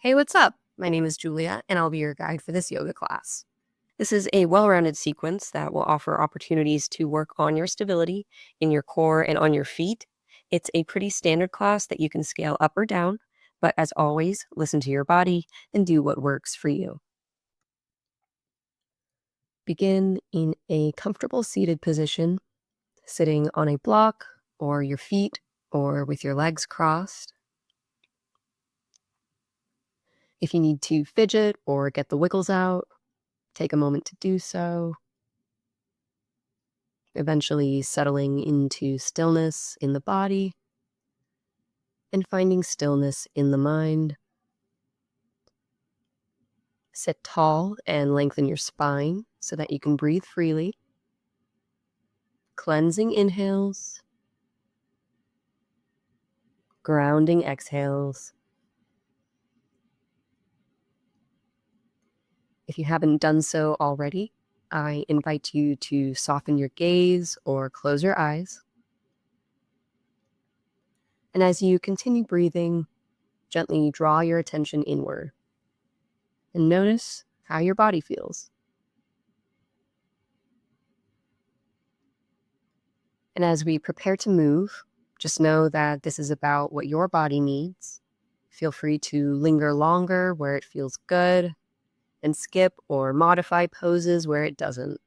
Hey, what's up? My name is Julia, and I'll be your guide for this yoga class. This is a well-rounded sequence that will offer opportunities to work on your stability in your core and on your feet. It's a pretty standard class that you can scale up or down, but as always, listen to your body and do what works for you. Begin in a comfortable seated position, sitting on a block or your feet or with your legs crossed. If you need to fidget or get the wiggles out, take a moment to do so. Eventually settling into stillness in the body and finding stillness in the mind. Sit tall and lengthen your spine so that you can breathe freely. Cleansing inhales, grounding exhales. If you haven't done so already, I invite you to soften your gaze or close your eyes. And as you continue breathing, gently draw your attention inward and notice how your body feels. And as we prepare to move, just know that this is about what your body needs. Feel free to linger longer where it feels good and skip or modify poses where it doesn't.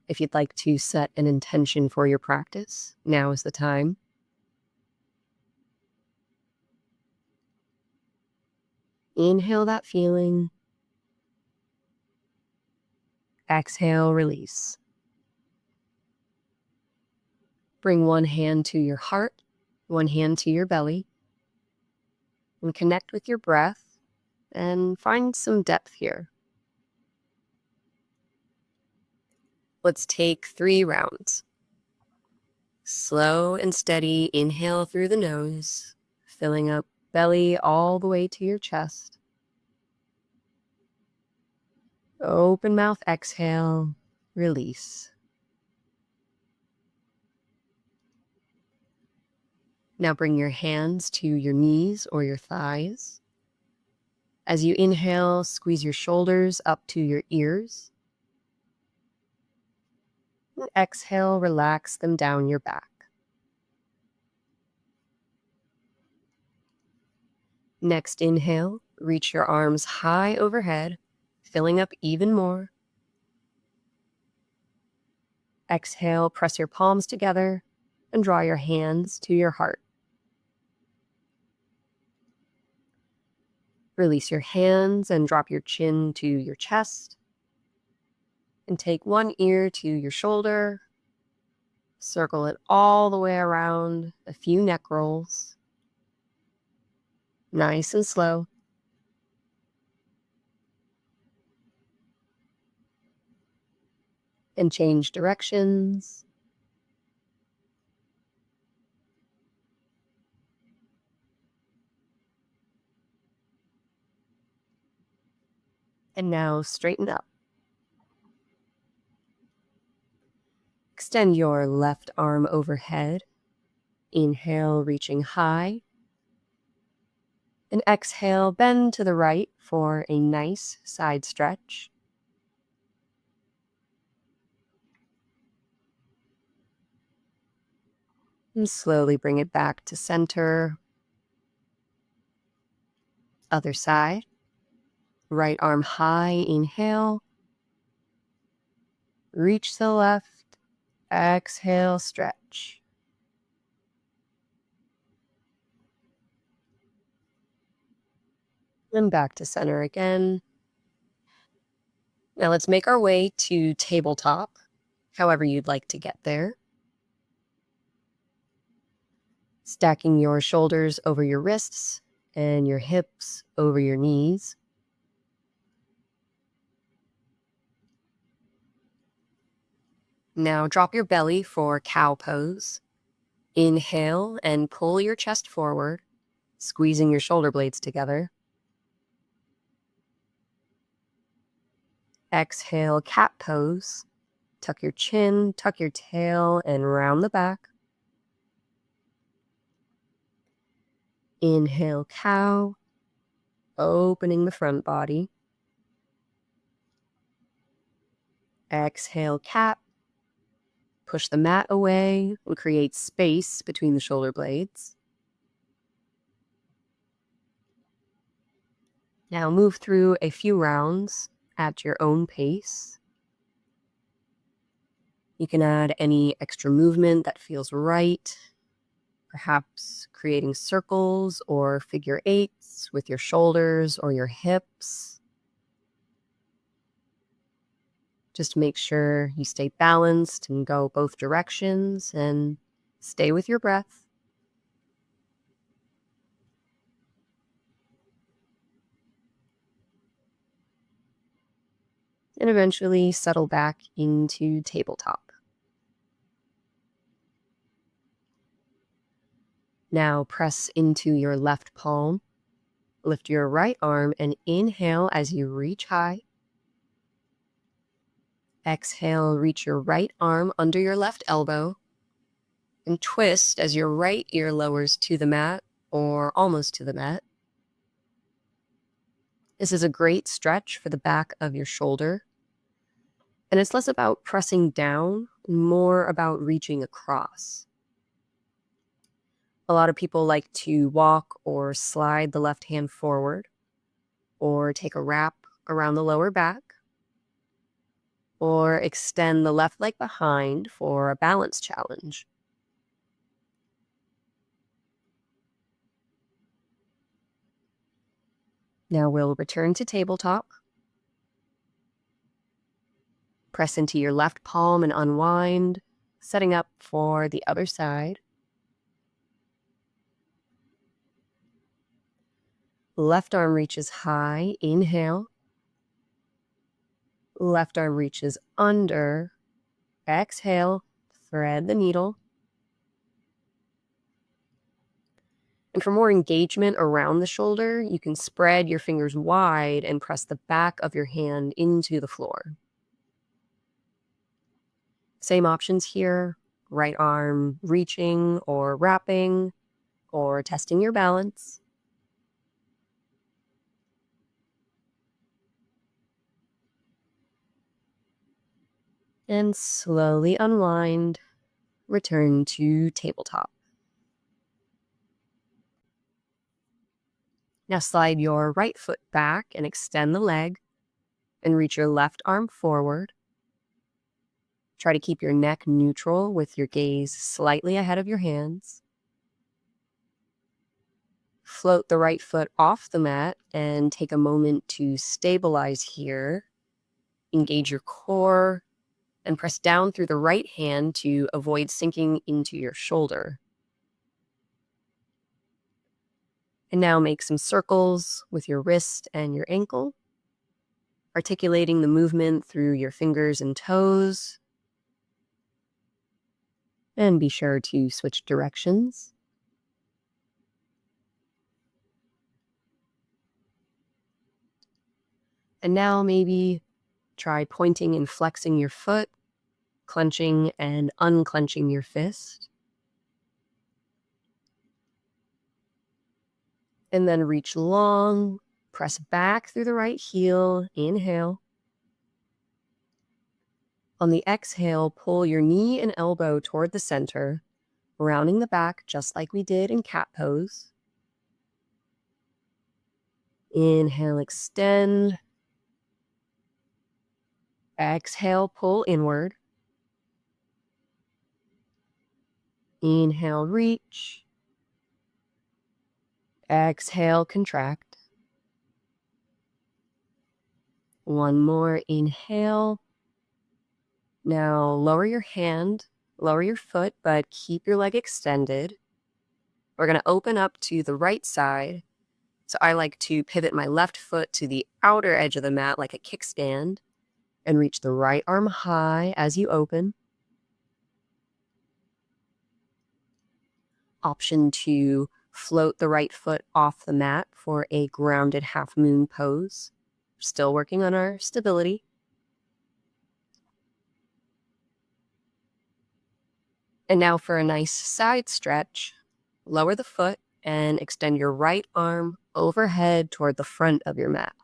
If you'd like to set an intention for your practice, now is the time. Inhale that feeling. Exhale, release. Bring one hand to your heart, one hand to your belly, and connect with your breath and find some depth here. Let's take 3 rounds. Slow and steady inhale through the nose, filling up belly all the way to your chest. Open mouth exhale, release. Now bring your hands to your knees or your thighs. As you inhale, squeeze your shoulders up to your ears. And exhale, relax them down your back. Next inhale, reach your arms high overhead, filling up even more. Exhale, press your palms together and draw your hands to your heart. Release your hands and drop your chin to your chest. And take one ear to your shoulder. Circle it all the way around, a few neck rolls. Nice and slow. And change directions. And now straighten up. Extend your left arm overhead. Inhale, reaching high. And exhale, bend to the right for a nice side stretch. And slowly bring it back to center. Other side. Right arm high, inhale. Reach to the left. Exhale, stretch. And back to center again. Now let's make our way to tabletop, however you'd like to get there. Stacking your shoulders over your wrists and your hips over your knees. Now drop your belly for cow pose. Inhale and pull your chest forward, squeezing your shoulder blades together. Exhale, cat pose. Tuck your chin, tuck your tail, and round the back. Inhale, cow, opening the front body. Exhale, cat. Push the mat away and create space between the shoulder blades. Now move through a few rounds at your own pace. You can add any extra movement that feels right, perhaps creating circles or figure eights with your shoulders or your hips. Just make sure you stay balanced and go both directions and stay with your breath. And eventually settle back into tabletop. Now press into your left palm. Lift your right arm and inhale as you reach high. Exhale, reach your right arm under your left elbow and twist as your right ear lowers to the mat or almost to the mat. This is a great stretch for the back of your shoulder. And it's less about pressing down, more about reaching across. A lot of people like to walk or slide the left hand forward or take a wrap around the lower back or extend the left leg behind for a balance challenge. Now we'll return to tabletop. Press into your left palm and unwind, setting up for the other side. Left arm reaches high, inhale. Left arm reaches under, exhale, thread the needle. And for more engagement around the shoulder, you can spread your fingers wide and press the back of your hand into the floor. Same options here, right arm reaching or wrapping or testing your balance. And slowly unwind, return to tabletop. Now slide your right foot back and extend the leg and reach your left arm forward. Try to keep your neck neutral with your gaze slightly ahead of your hands. Float the right foot off the mat and take a moment to stabilize here. Engage your core and press down through the right hand to avoid sinking into your shoulder. And now make some circles with your wrist and your ankle, articulating the movement through your fingers and toes. And be sure to switch directions. And now maybe try pointing and flexing your foot, clenching and unclenching your fist. And then reach long, press back through the right heel, inhale. On the exhale, pull your knee and elbow toward the center, rounding the back just like we did in cat pose. Inhale, extend. Exhale, pull inward. Inhale, reach. Exhale, contract. One more, inhale. Now lower your hand, lower your foot, but keep your leg extended. We're going to open up to the right side. So I like to pivot my left foot to the outer edge of the mat like a kickstand and reach the right arm high as you open. Option 2, float the right foot off the mat for a grounded half moon pose. Still working on our stability. And now for a nice side stretch, lower the foot and extend your right arm overhead toward the front of your mat.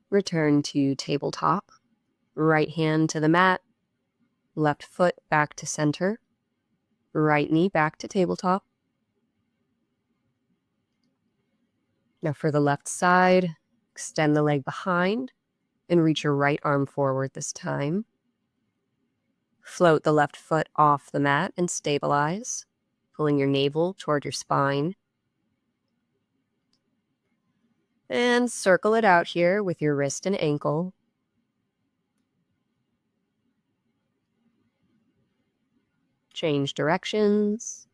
Return to tabletop. Right hand to the mat, left foot back to center, right knee back to tabletop. Now for the left side, extend the leg behind and reach your right arm forward this time. Float the left foot off the mat and stabilize, pulling your navel toward your spine. And circle it out here with your wrist and ankle. Change directions.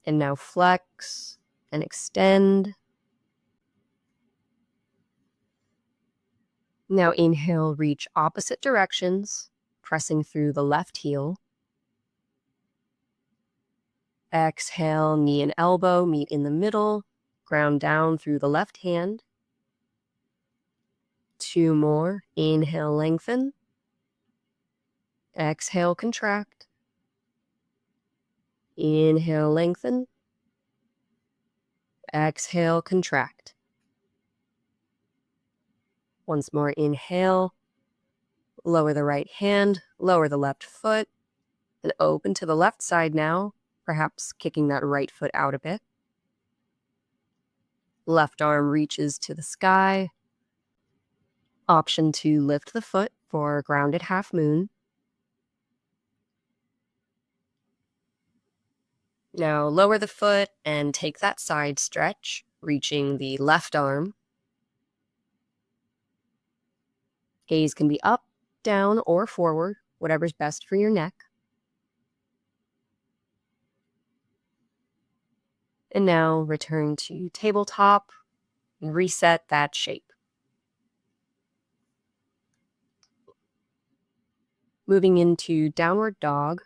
And now flex and extend. Now inhale, reach opposite directions, pressing through the left heel. Exhale, knee and elbow meet in the middle, ground down through the left hand. 2 more. Inhale, lengthen. Exhale, contract. Inhale, lengthen. Exhale, contract. Once more, inhale. Lower the right hand, lower the left foot, and open to the left side now, perhaps kicking that right foot out a bit. Left arm reaches to the sky. Option to lift the foot for grounded half moon. Now lower the foot and take that side stretch, reaching the left arm. Gaze can be up, down, or forward, whatever's best for your neck. And now return to tabletop and reset that shape. Moving into downward dog,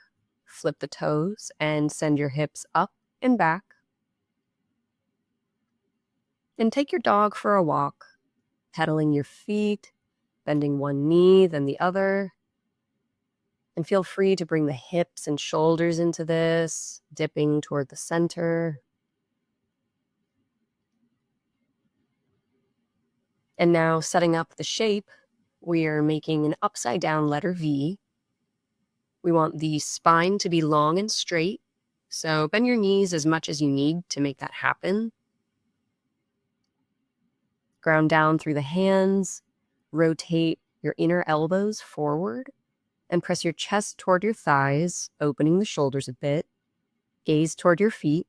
flip the toes and send your hips up and back. And take your dog for a walk, pedaling your feet, bending one knee, then the other. And feel free to bring the hips and shoulders into this, dipping toward the center. And now setting up the shape, we are making an upside down letter V. We want the spine to be long and straight, so bend your knees as much as you need to make that happen. Ground down through the hands, rotate your inner elbows forward, and press your chest toward your thighs, opening the shoulders a bit. Gaze toward your feet.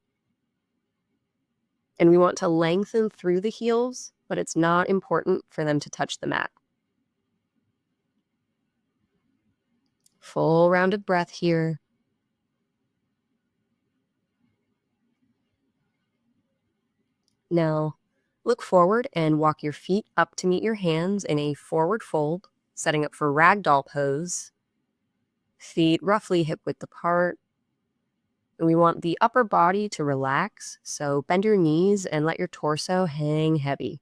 And we want to lengthen through the heels, but it's not important for them to touch the mat. Full rounded breath here. Now, look forward and walk your feet up to meet your hands in a forward fold, setting up for ragdoll pose. Feet roughly hip width apart. And we want the upper body to relax, so bend your knees and let your torso hang heavy.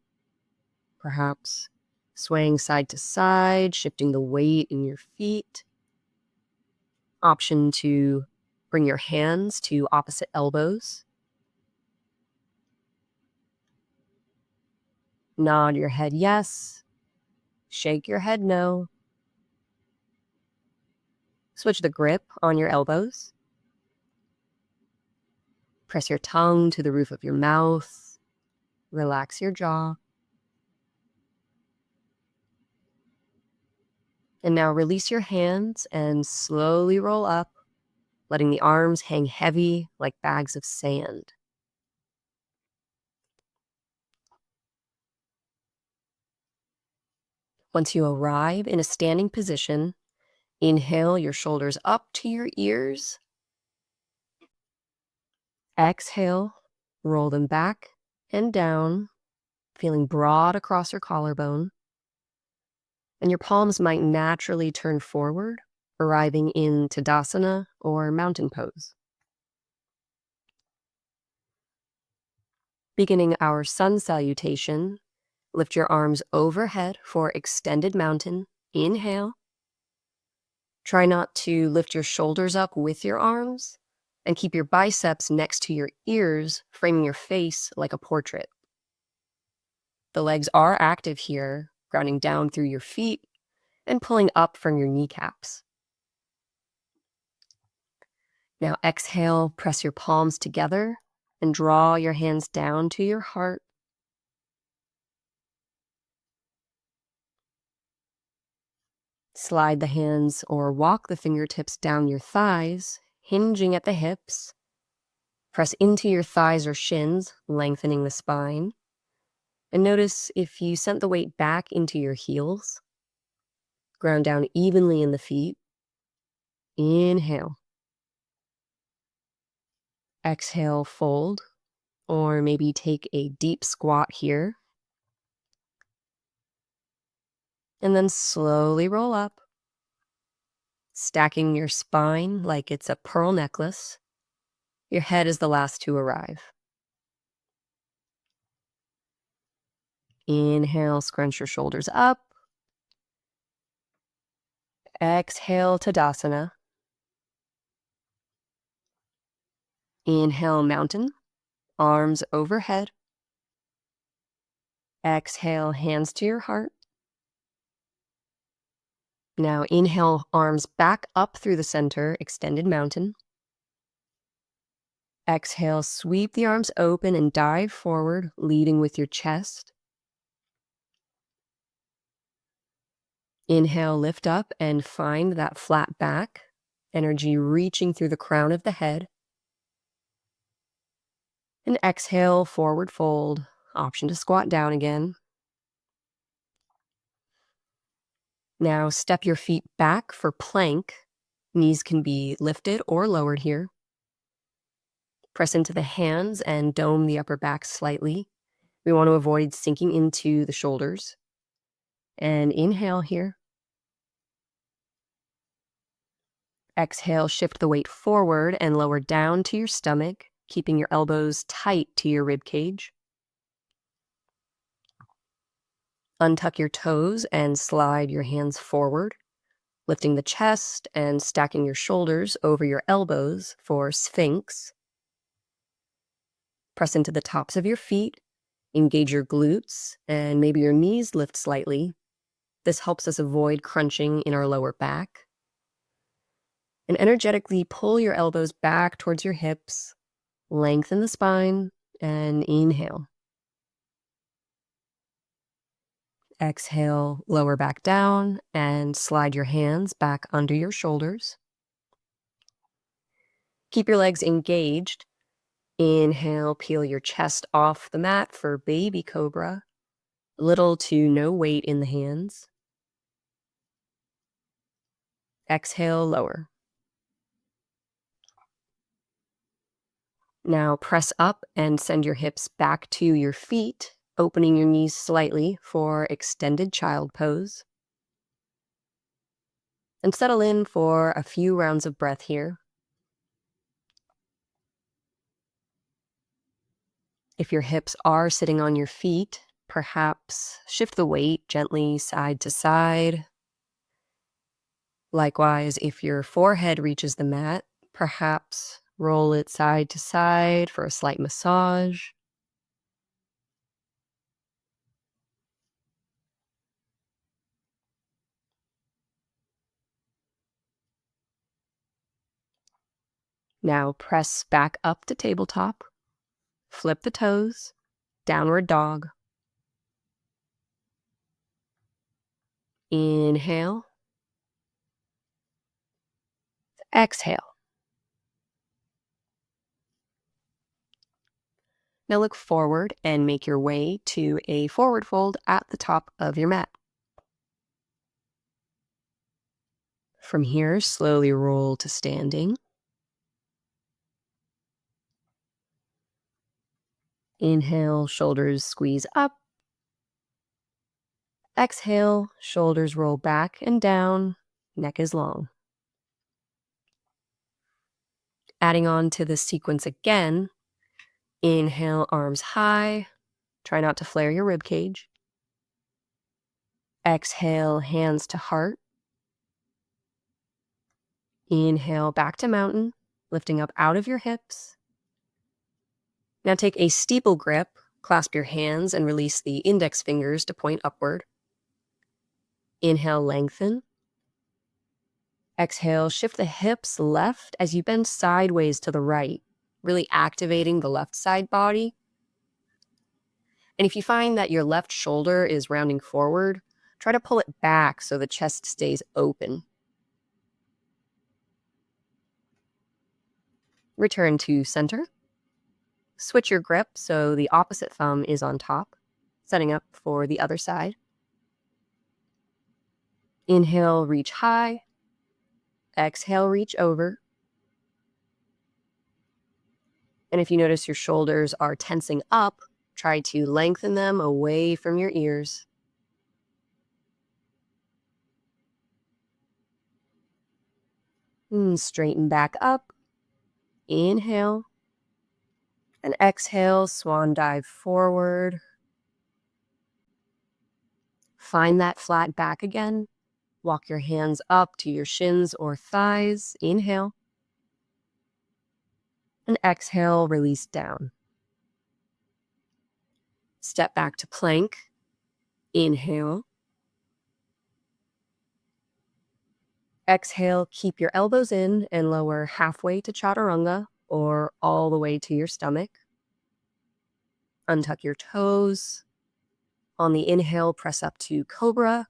Perhaps swaying side to side, shifting the weight in your feet. Option to bring your hands to opposite elbows. Nod your head yes. Shake your head no. Switch the grip on your elbows. Press your tongue to the roof of your mouth. Relax your jaw. And now release your hands and slowly roll up, letting the arms hang heavy like bags of sand. Once you arrive in a standing position, inhale your shoulders up to your ears. Exhale, roll them back and down, feeling broad across your collarbone. And your palms might naturally turn forward, arriving in Tadasana or mountain pose. Beginning our sun salutation, Lift your arms overhead for extended mountain. Inhale. Try not to lift your shoulders up with your arms, and keep your biceps next to your ears, framing your face like a portrait. The legs are active here, grounding down through your feet and pulling up from your kneecaps. Now exhale, press your palms together and draw your hands down to your heart. Slide the hands or walk the fingertips down your thighs, hinging at the hips. Press into your thighs or shins, lengthening the spine. And notice if you sent the weight back into your heels. Ground down evenly in the feet. Inhale. Exhale, fold, or maybe take a deep squat here. And then slowly roll up, stacking your spine like it's a pearl necklace. Your head is the last to arrive. Inhale, scrunch your shoulders up. Exhale, Tadasana. Inhale, mountain, arms overhead. Exhale, hands to your heart. Now inhale, arms back up through the center, extended mountain. Exhale, sweep the arms open and dive forward, leading with your chest. Inhale, lift up and find that flat back, energy reaching through the crown of the head. And exhale, forward fold, option to squat down again. Now step your feet back for plank. Knees can be lifted or lowered here. Press into the hands and dome the upper back slightly. We want to avoid sinking into the shoulders. And inhale here. Exhale, shift the weight forward and lower down to your stomach, keeping your elbows tight to your rib cage. Untuck your toes and slide your hands forward, lifting the chest and stacking your shoulders over your elbows for Sphinx. Press into the tops of your feet, engage your glutes, and maybe your knees lift slightly. This helps us avoid crunching in our lower back. And energetically pull your elbows back towards your hips, lengthen the spine, and inhale. Exhale, lower back down and slide your hands back under your shoulders. Keep your legs engaged. Inhale, peel your chest off the mat for baby cobra. Little to no weight in the hands. Exhale, lower. Now press up and send your hips back to your feet, opening your knees slightly for extended child pose. And settle in for a few rounds of breath here. If your hips are sitting on your feet, perhaps shift the weight gently side to side. Likewise, if your forehead reaches the mat, perhaps roll it side to side for a slight massage. Now press back up to tabletop. Flip the toes, downward dog. Inhale. Exhale. Now look forward and make your way to a forward fold at the top of your mat. From here, slowly roll to standing. Inhale, shoulders squeeze up. Exhale, shoulders roll back and down, neck is long. Adding on to this sequence again, inhale, arms high. Try not to flare your rib cage. Exhale, hands to heart. Inhale, back to mountain, lifting up out of your hips. Now take a steeple grip, clasp your hands and release the index fingers to point upward. Inhale, lengthen. Exhale, shift the hips left as you bend sideways to the right, really activating the left side body. And if you find that your left shoulder is rounding forward, try to pull it back so the chest stays open. Return to center. Switch your grip so the opposite thumb is on top, setting up for the other side. Inhale, reach high. Exhale, reach over. And if you notice your shoulders are tensing up, try to lengthen them away from your ears. Straighten back up. Inhale. And exhale, swan dive forward. Find that flat back again. Walk your hands up to your shins or thighs. Inhale. And exhale, release down. Step back to plank. Inhale. Exhale, keep your elbows in and lower halfway to chaturanga or all the way to your stomach. Untuck your toes. On the inhale, press up to cobra,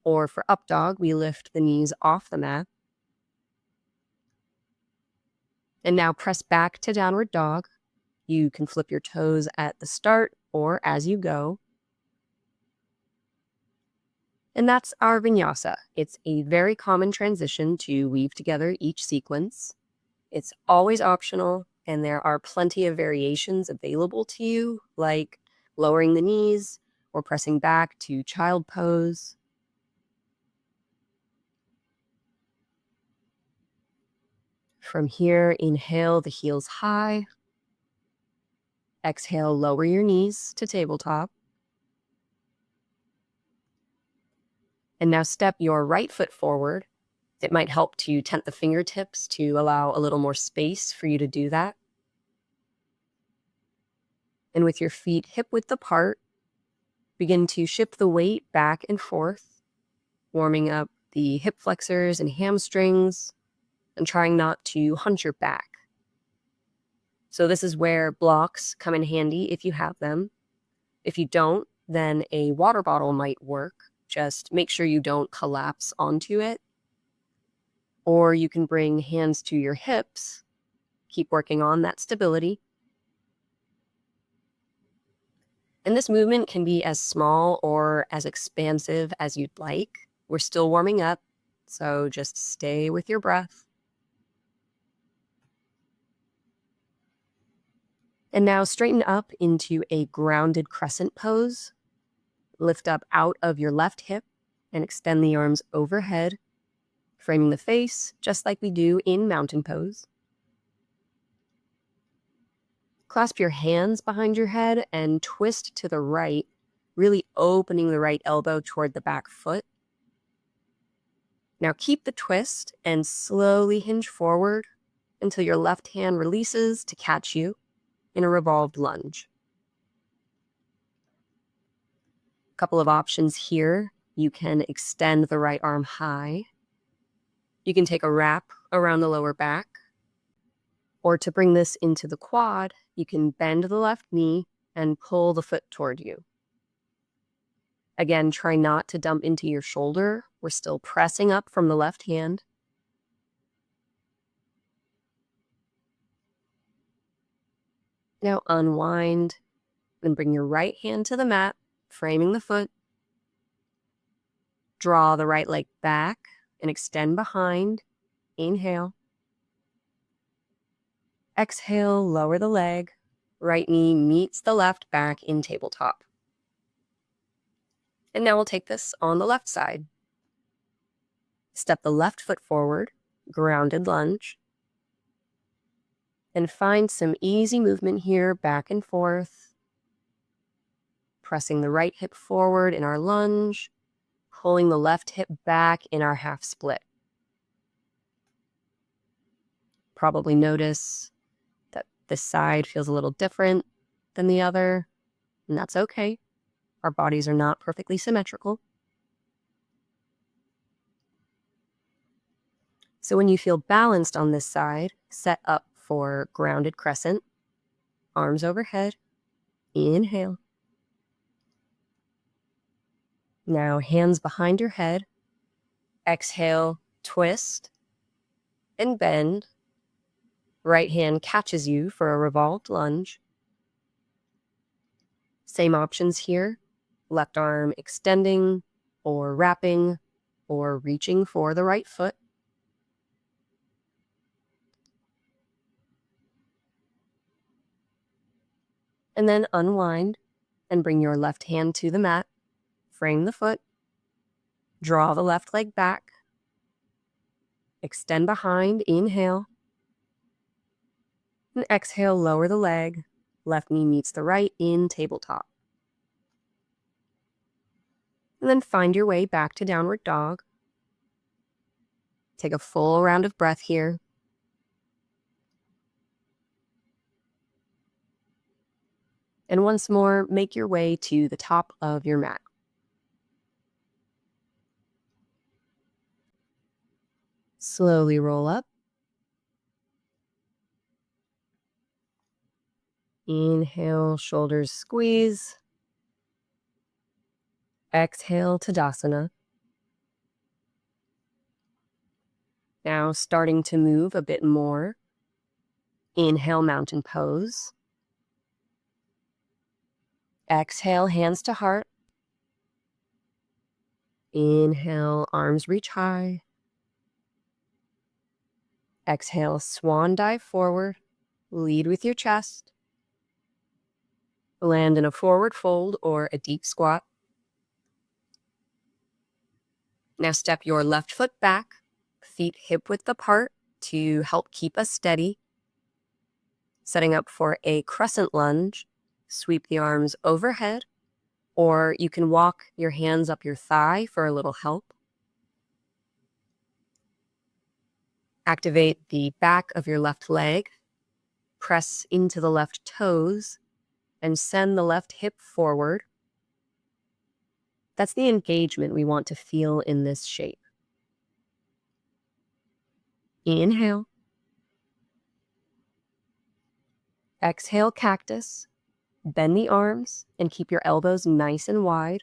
or for up dog, we lift the knees off the mat. And now press back to downward dog. You can flip your toes at the start or as you go. And that's our vinyasa. It's a very common transition to weave together each sequence. It's always optional, and there are plenty of variations available to you, like lowering the knees or pressing back to child pose. From here, inhale the heels high. Exhale, lower your knees to tabletop. And now step your right foot forward. It might help to tent the fingertips to allow a little more space for you to do that. And with your feet hip-width apart, begin to shift the weight back and forth, warming up the hip flexors and hamstrings, and trying not to hunch your back. So this is where blocks come in handy if you have them. If you don't, then a water bottle might work. Just make sure you don't collapse onto it. Or you can bring hands to your hips. Keep working on that stability. And this movement can be as small or as expansive as you'd like. We're still warming up, so just stay with your breath. And now straighten up into a grounded crescent pose. Lift up out of your left hip and extend the arms overhead, framing the face just like we do in mountain pose. Clasp your hands behind your head and twist to the right, really opening the right elbow toward the back foot. Now keep the twist and slowly hinge forward until your left hand releases to catch you in a revolved lunge. Couple of options here. You can extend the right arm high. You can take a wrap around the lower back. Or to bring this into the quad, you can bend the left knee and pull the foot toward you. Again, try not to dump into your shoulder. We're still pressing up from the left hand. Now unwind and bring your right hand to the mat, framing the foot. Draw the right leg back and extend behind. Inhale. Exhale, lower the leg. Right knee meets the left back in tabletop. And now we'll take this on the left side. Step the left foot forward, grounded lunge. And find some easy movement here, back and forth. Pressing the right hip forward in our lunge, pulling the left hip back in our half split. Probably notice that this side feels a little different than the other, and that's okay. Our bodies are not perfectly symmetrical. So when you feel balanced on this side, set up for grounded crescent, arms overhead, inhale. Now hands behind your head, exhale, twist and bend. Right hand catches you for a revolved lunge. Same options here, left arm extending or wrapping or reaching for the right foot. And then unwind and bring your left hand to the mat. Frame the foot. Draw the left leg back. Extend behind, inhale. And exhale, lower the leg. Left knee meets the right in tabletop. And then find your way back to downward dog. Take a full round of breath here. And once more, make your way to the top of your mat. Slowly roll up. Inhale, shoulders squeeze. Exhale, Tadasana. Now starting to move a bit more. Inhale, mountain pose. Exhale, hands to heart. Inhale, arms reach high. Exhale, swan dive forward. Lead with your chest. Land in a forward fold or a deep squat. Now step your left foot back, feet hip width apart to help keep us steady. Setting up for a crescent lunge, sweep the arms overhead, or you can walk your hands up your thigh for a little help. Activate the back of your left leg, press into the left toes, and send the left hip forward. That's the engagement we want to feel in this shape. Inhale. Exhale, cactus. Bend the arms and keep your elbows nice and wide.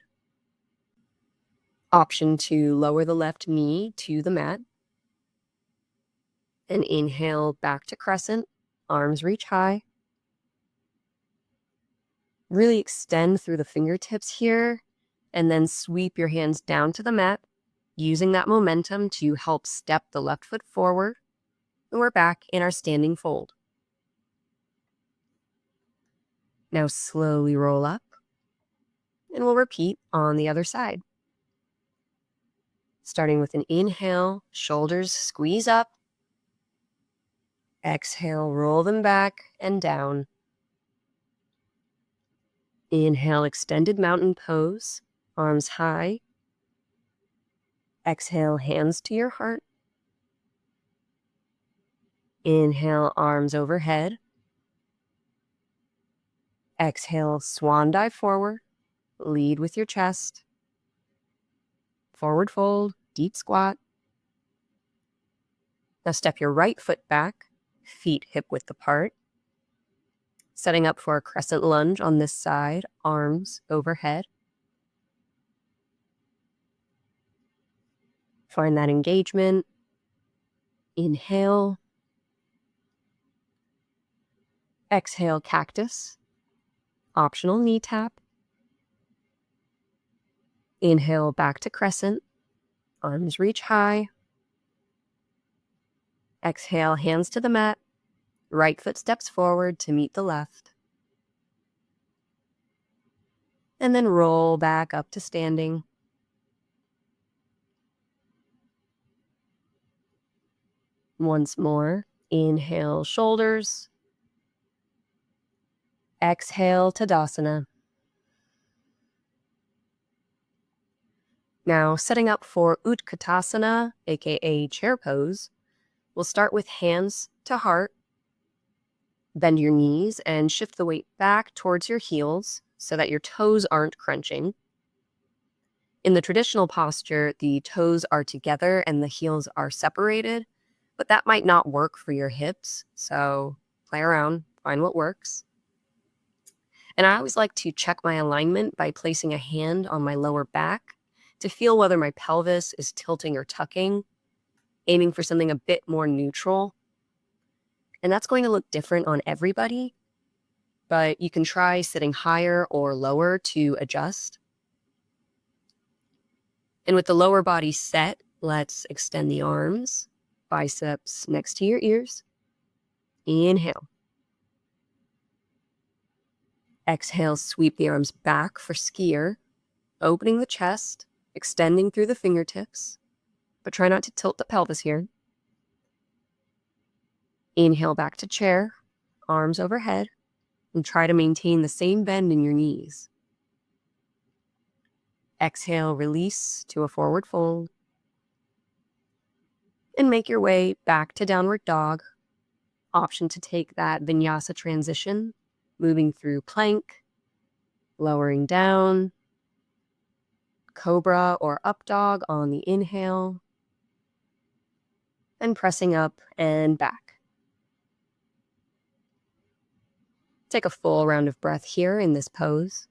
Option to lower the left knee to the mat. And inhale back to crescent, arms reach high. Really extend through the fingertips here, and then sweep your hands down to the mat, using that momentum to help step the left foot forward. And we're back in our standing fold. Now slowly roll up, and we'll repeat on the other side. Starting with an inhale, shoulders squeeze up. Exhale, roll them back and down. Inhale, extended mountain pose, arms high. Exhale, hands to your heart. Inhale, arms overhead. Exhale, swan dive forward. Lead with your chest. Forward fold, deep squat. Now step your right foot back, feet hip width apart. Setting up for a crescent lunge on this side, arms overhead. Find that engagement. Inhale. Exhale, cactus. Optional knee tap. Inhale, back to crescent. Arms reach high. Exhale, hands to the mat. Right foot steps forward to meet the left. And then roll back up to standing. Once more, inhale, shoulders. Exhale, Tadasana. Now, setting up for Utkatasana, aka chair pose, we'll start with hands to heart. Bend your knees and shift the weight back towards your heels so that your toes aren't crunching. In the traditional posture, the toes are together and the heels are separated, but that might not work for your hips, so play around, find what works. And I always like to check my alignment by placing a hand on my lower back to feel whether my pelvis is tilting or tucking, aiming for something a bit more neutral. And that's going to look different on everybody, but you can try sitting higher or lower to adjust. And with the lower body set, let's extend the arms, biceps next to your ears. Inhale. Exhale, sweep the arms back for skier, opening the chest, extending through the fingertips, but try not to tilt the pelvis here. Inhale back to chair, arms overhead, and try to maintain the same bend in your knees. Exhale, release to a forward fold. And make your way back to downward dog. Option to take that vinyasa transition, moving through plank, lowering down, cobra or up dog on the inhale, and pressing up and back. Take a full round of breath here in this pose.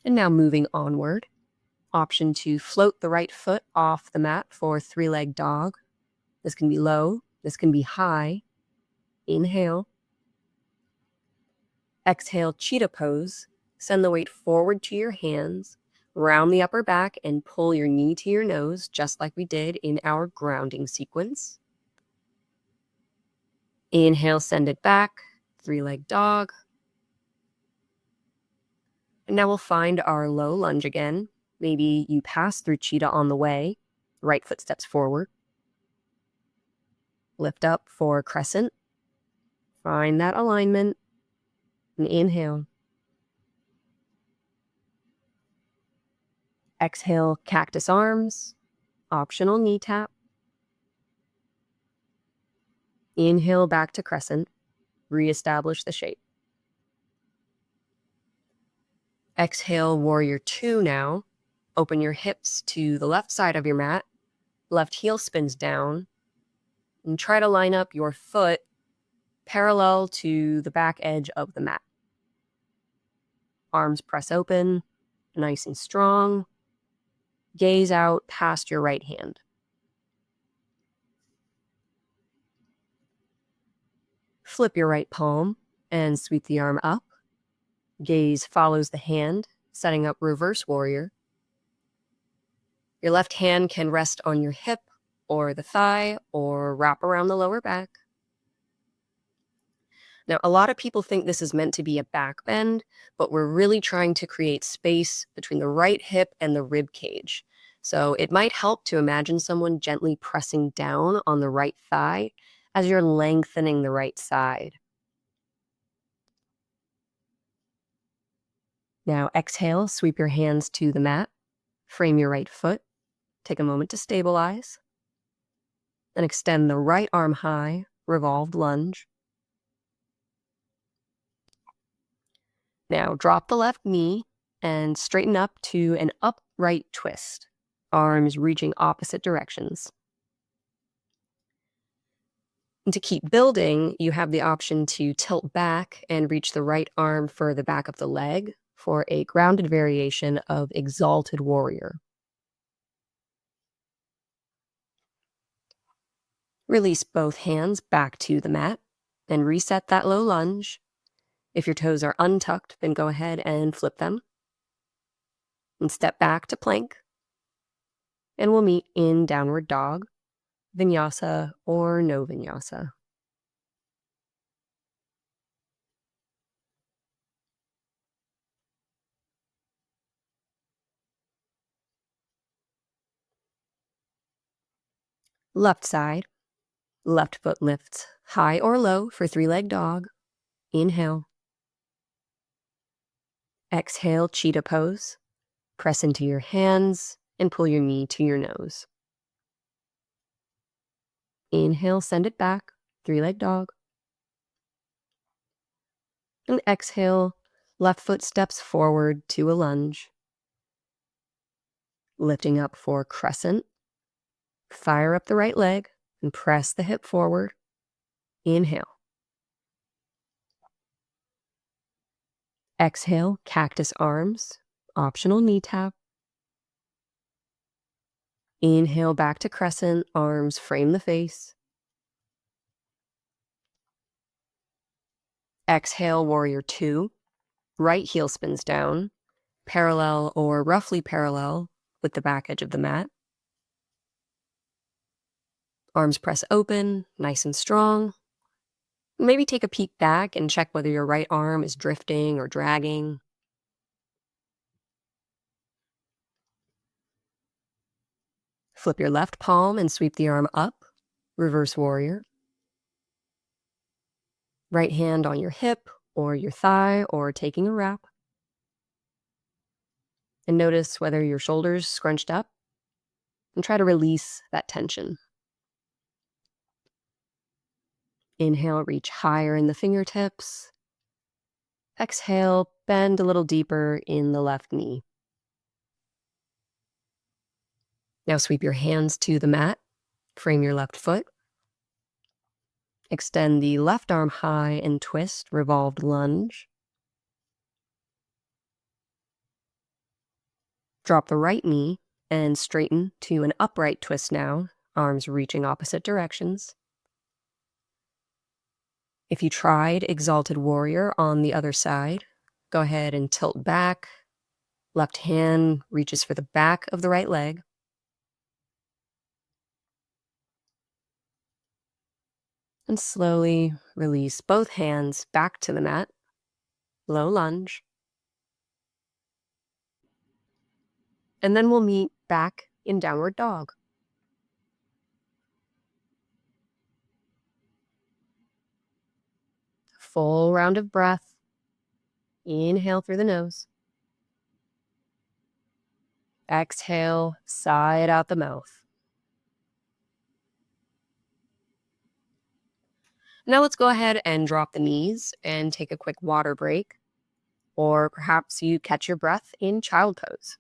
And now moving onward, option to float the right foot off the mat for three-leg dog. This can be low, this can be high. Inhale. Exhale, cheetah pose. Send the weight forward to your hands, round the upper back, and pull your knee to your nose, just like we did in our grounding sequence. Inhale, send it back, three-leg dog. And now we'll find our low lunge again. Maybe you pass through cheetah on the way, right foot steps forward. Lift up for crescent. Find that alignment, and inhale. Exhale, cactus arms, optional knee tap. Inhale back to crescent, reestablish the shape. Exhale, warrior two now. Open your hips to the left side of your mat, left heel spins down, and try to line up your foot parallel to the back edge of the mat. Arms press open, nice and strong. Gaze out past your right hand. Flip your right palm and sweep the arm up. Gaze follows the hand, setting up reverse warrior. Your left hand can rest on your hip or the thigh or wrap around the lower back. Now, a lot of people think this is meant to be a back bend, but we're really trying to create space between the right hip and the rib cage. So it might help to imagine someone gently pressing down on the right thigh as you're lengthening the right side. Now exhale, sweep your hands to the mat, frame your right foot, take a moment to stabilize, and extend the right arm high, revolved lunge. Now drop the left knee and straighten up to an upright twist, arms reaching opposite directions. And to keep building, you have the option to tilt back and reach the right arm for the back of the leg for a grounded variation of exalted warrior. Release both hands back to the mat and reset that low lunge. If your toes are untucked, then go ahead and flip them. And step back to plank. And we'll meet in downward dog, vinyasa, or no vinyasa. Left side. Left foot lifts high or low for three-leg dog. Inhale. Exhale, cheetah pose. Press into your hands and pull your knee to your nose. Inhale, send it back, three-leg dog. And exhale, left foot steps forward to a lunge. Lifting up for crescent. Fire up the right leg and press the hip forward. Inhale. Exhale, cactus arms, optional knee tap. Inhale back to crescent, arms frame the face. Exhale, warrior two. Right heel spins down, parallel or roughly parallel with the back edge of the mat. Arms press open, nice and strong. Maybe take a peek back and check whether your right arm is drifting or dragging. Flip your left palm and sweep the arm up, reverse warrior. Right hand on your hip or your thigh or taking a wrap. And notice whether your shoulders scrunched up, and try to release that tension. Inhale, reach higher in the fingertips. Exhale, bend a little deeper in the left knee. Now sweep your hands to the mat, frame your left foot. Extend the left arm high and twist, revolved lunge. Drop the right knee and straighten to an upright twist now, arms reaching opposite directions. If you tried exalted warrior on the other side, go ahead and tilt back. Left hand reaches for the back of the right leg. And slowly release both hands back to the mat. Low lunge. And then we'll meet back in downward dog. Full round of breath. Inhale through the nose. Exhale, sigh it out the mouth. Now let's go ahead and drop the knees and take a quick water break. Or perhaps you catch your breath in child pose.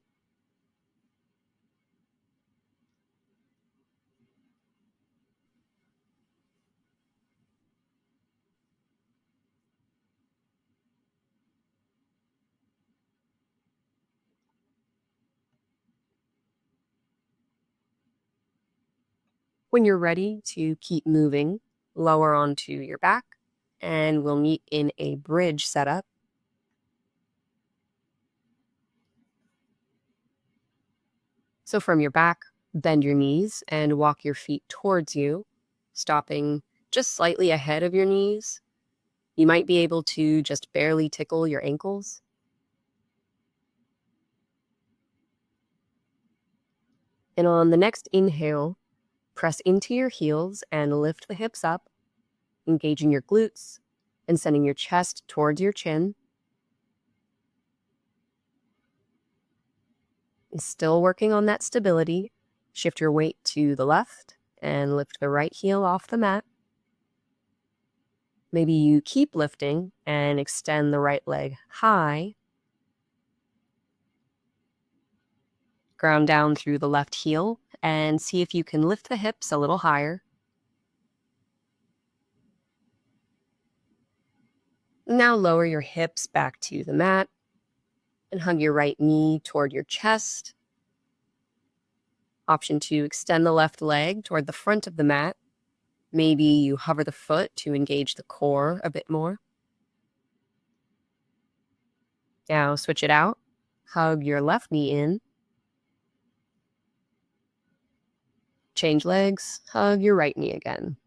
When you're ready to keep moving, lower onto your back, and we'll meet in a bridge setup. So from your back, bend your knees and walk your feet towards you, stopping just slightly ahead of your knees. You might be able to just barely tickle your ankles. And on the next inhale, press into your heels and lift the hips up, engaging your glutes and sending your chest towards your chin. And still working on that stability. Shift your weight to the left and lift the right heel off the mat. Maybe you keep lifting and extend the right leg high. Ground down through the left heel and see if you can lift the hips a little higher. Now lower your hips back to the mat and hug your right knee toward your chest. Option 2, extend the left leg toward the front of the mat. Maybe you hover the foot to engage the core a bit more. Now switch it out. Hug your left knee in. Change legs. Hug your right knee again.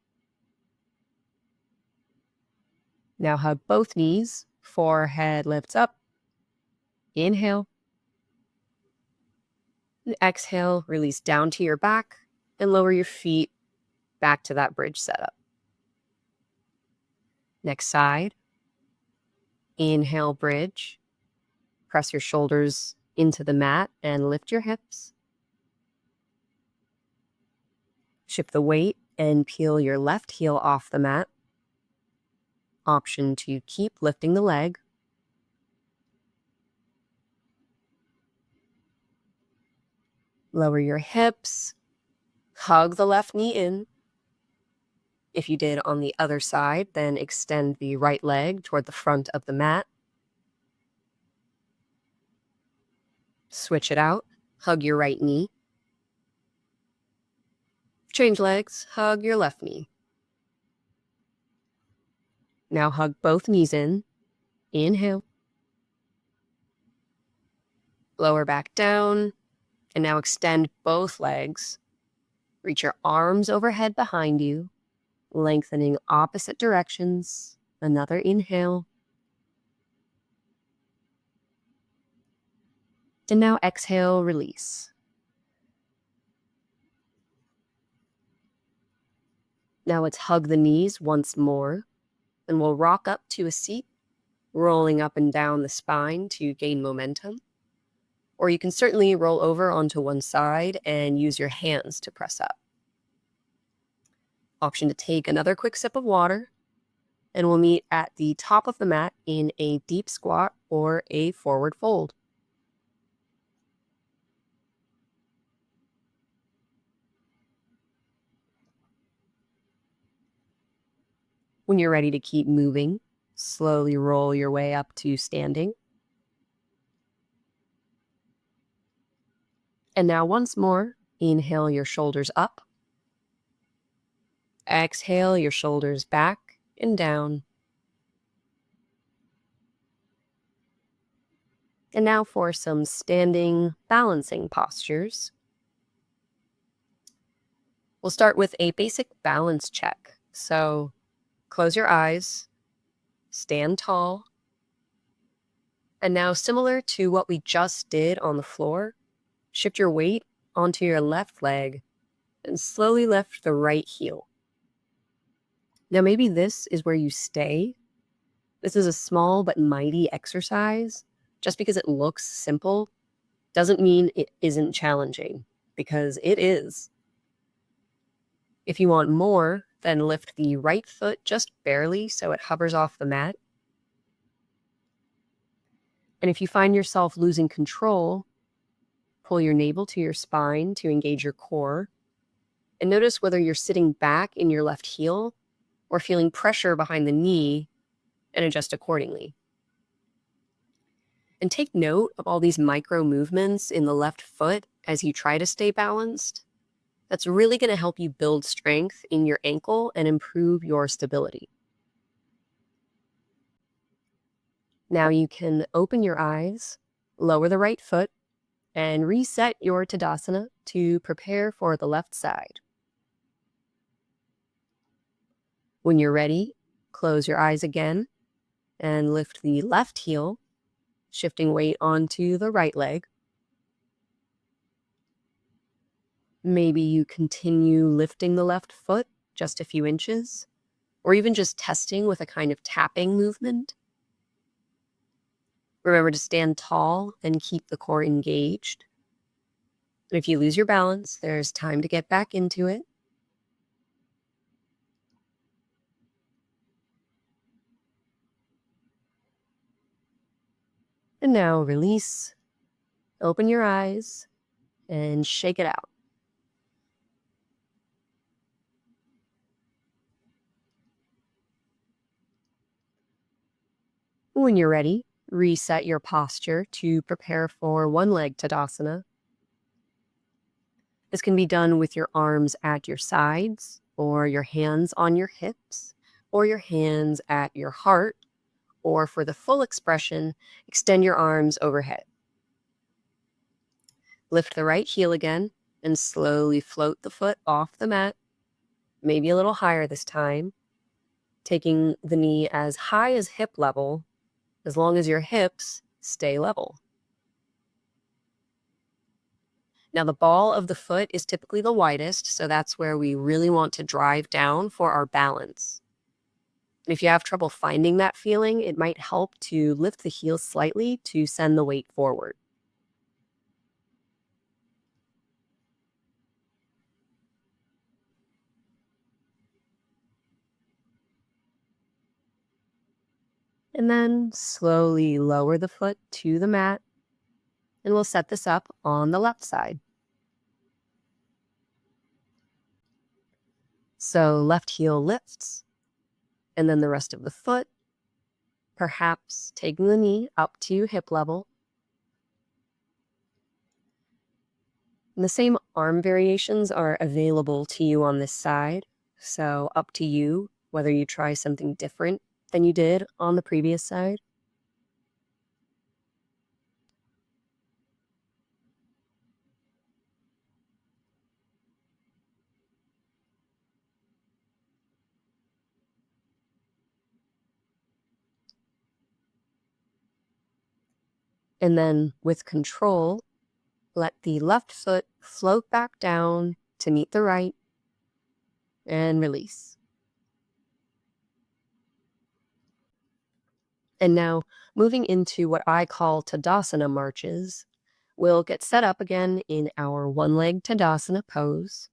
Now hug both knees. Forehead lifts up. Inhale. And exhale, release down to your back and lower your feet back to that bridge setup. Next side. Inhale, bridge. Press your shoulders into the mat and lift your hips. Shift the weight and peel your left heel off the mat. Option to keep lifting the leg. Lower your hips. Hug the left knee in. If you did on the other side, then extend the right leg toward the front of the mat. Switch it out. Hug your right knee. Change legs. Hug your left knee. Now hug both knees in. Inhale. Lower back down. And now extend both legs. Reach your arms overhead behind you, lengthening opposite directions. Another inhale. And now exhale, release. Now let's hug the knees once more, and we'll rock up to a seat, rolling up and down the spine to gain momentum. Or you can certainly roll over onto one side and use your hands to press up. Option to take another quick sip of water, and we'll meet at the top of the mat in a deep squat or a forward fold. When you're ready to keep moving, slowly roll your way up to standing. And now once more, inhale your shoulders up. Exhale your shoulders back and down. And now for some standing balancing postures. We'll start with a basic balance check. So close your eyes, stand tall. And now, similar to what we just did on the floor, shift your weight onto your left leg and slowly lift the right heel. Now, maybe this is where you stay. This is a small but mighty exercise. Just because it looks simple doesn't mean it isn't challenging, because it is. If you want more, then lift the right foot just barely so it hovers off the mat. And if you find yourself losing control, pull your navel to your spine to engage your core. And notice whether you're sitting back in your left heel or feeling pressure behind the knee, and adjust accordingly. And take note of all these micro movements in the left foot as you try to stay balanced. That's really going to help you build strength in your ankle and improve your stability. Now you can open your eyes, lower the right foot, and reset your Tadasana to prepare for the left side. When you're ready, close your eyes again and lift the left heel, shifting weight onto the right leg. Maybe you continue lifting the left foot just a few inches, or even just testing with a kind of tapping movement. Remember to stand tall and keep the core engaged. And if you lose your balance, there's time to get back into it. And now release, open your eyes, and shake it out. When you're ready, reset your posture to prepare for one leg Tadasana. This can be done with your arms at your sides, or your hands on your hips, or your hands at your heart, or for the full expression, extend your arms overhead. Lift the right heel again and slowly float the foot off the mat, maybe a little higher this time, taking the knee as high as hip level, as long as your hips stay level. Now, the ball of the foot is typically the widest, so that's where we really want to drive down for our balance. And if you have trouble finding that feeling, it might help to lift the heels slightly to send the weight forward. And then slowly lower the foot to the mat. And we'll set this up on the left side. So left heel lifts, and then the rest of the foot, perhaps taking the knee up to hip level. And the same arm variations are available to you on this side, so up to you whether you try something different than you did on the previous side. And then with control, let the left foot float back down to meet the right and release. And now moving into what I call Tadasana marches, we'll get set up again in our one-leg Tadasana pose.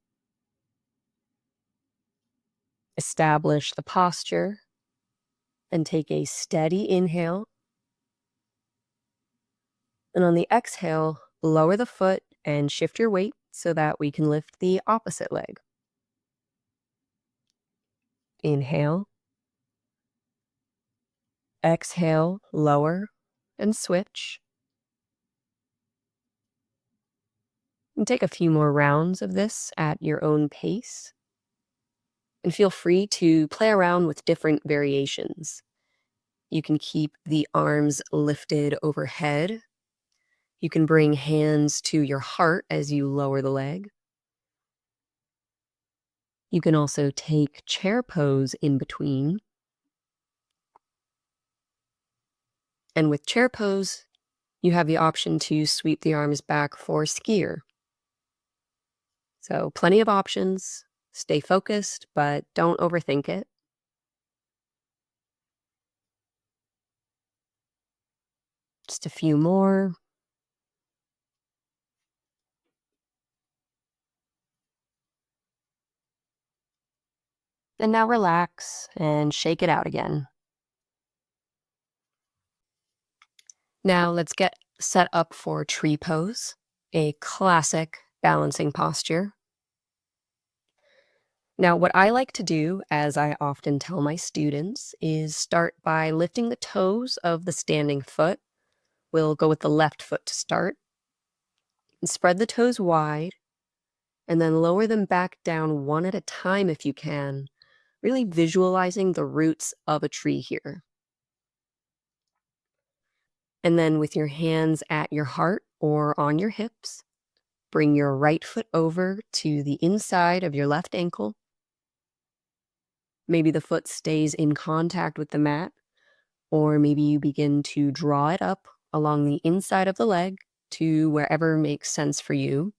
Establish the posture and take a steady inhale. And on the exhale, lower the foot and shift your weight so that we can lift the opposite leg. Inhale. Exhale, lower and switch. And take a few more rounds of this at your own pace. And feel free to play around with different variations. You can keep the arms lifted overhead. You can bring hands to your heart as you lower the leg. You can also take chair pose in between. And with chair pose, you have the option to sweep the arms back for skier. So plenty of options. Stay focused, but don't overthink it. Just a few more. And now relax and shake it out again. Now let's get set up for tree pose, a classic balancing posture. Now, what I like to do, as I often tell my students, is start by lifting the toes of the standing foot. We'll go with the left foot to start. And spread the toes wide, and then lower them back down one at a time if you can, really visualizing the roots of a tree here. And then with your hands at your heart or on your hips, bring your right foot over to the inside of your left ankle. Maybe the foot stays in contact with the mat, or maybe you begin to draw it up along the inside of the leg to wherever makes sense for you,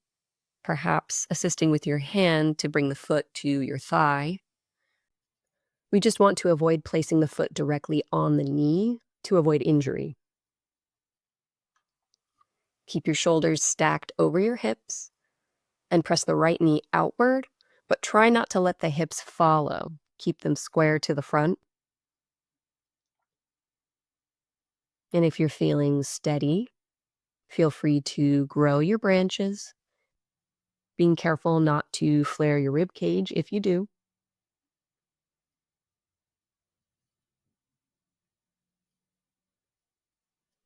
perhaps assisting with your hand to bring the foot to your thigh. We just want to avoid placing the foot directly on the knee to avoid injury. Keep your shoulders stacked over your hips and press the right knee outward, but try not to let the hips follow. Keep them square to the front. And if you're feeling steady, feel free to grow your branches, being careful not to flare your rib cage if you do.